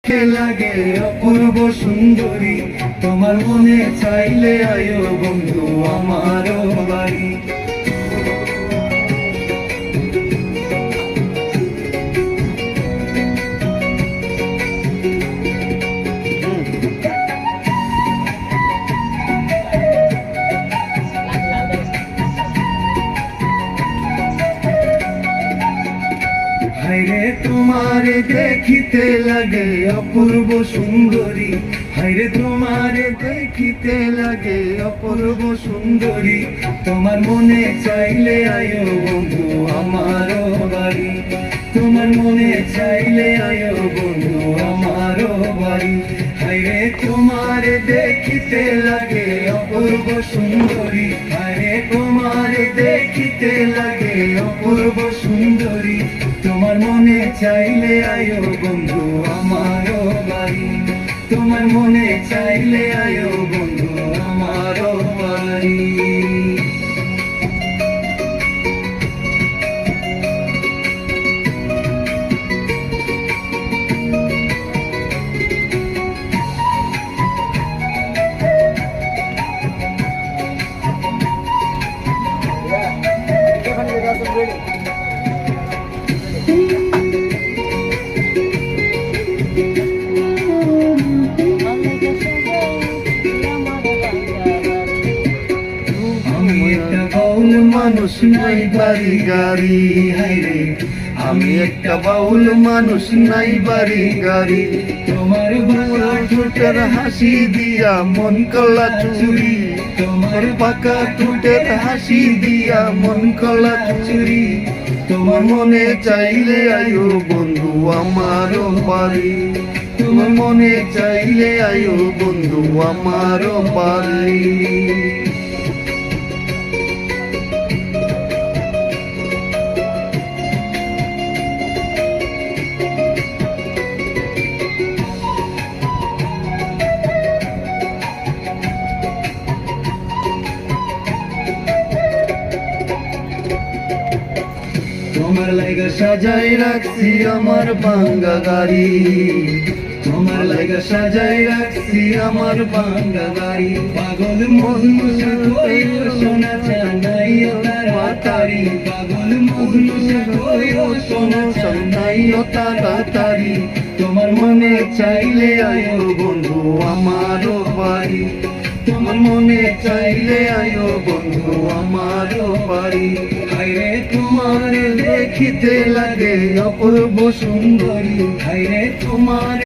লাগে অপূর্ব সুন্দরী, তোমার মনে চাইলে আয়ো বন্ধু আমার বাড়ি। হায়রে তোমারে দেখিতে লাগে অপূর্ব সুন্দরী, হায়রে তোমারে দেখিতে লাগে অপূর্ব সুন্দরী, তোমার মনে চাইলে আয়ো বন্ধু আমার বাড়ি। তোমার মনে চাইলে আয়ো বন্ধু আমার বাড়ি। হায়রে তোমারে দেখিতে লাগে অপূর্ব সুন্দরী, হায়রে তোমারে দেখিতে লাগে অপূর্ব সুন্দরী, তোমার মনে চাইলে আয়ো বন্ধু আমার বাড়ি। তোমার মনে চাইলে আয়ো বন্ধু আমার বাড়ি। আমি একটা বাউল মানুষ নাই বাড়ি গাড়ি, হায়রে আমি একটা বাউল মানুষ নাই বাড়ি গাড়ি, তোমার বাঁকা ঠোঁটের হাসি দিয়া মন কলা চুরি, তোমার বাঁকা ঠোঁটের হাসি দিয়া মন কলা চুরি, তোমার মনে চাইলে আয়ো বন্ধু আমার বাড়ি। তোমার মনে চাইলে আয়ো বন্ধু আমার বাড়ি। তোমার লাগা সাজাই রাখছি আমার ভাঙ্গা গাড়ি, তোমার লাগা সাজাই রাখছি আমার ভাঙ্গা গাড়ি, পাগল মন সোনা চাঁদাইও তার তারি, পাগল মন সোনা চাঁদাইও তার তারি, তোমার মনে চাইলে আয়ো বন্ধু আমার বাড়ি। তোমার মনে চাইলে আয়ো বন্ধু আমার বাড়ি। হায়রে তোমার দেখিতে লাগে অপূর্ব সুন্দরী, হায়রে তোমার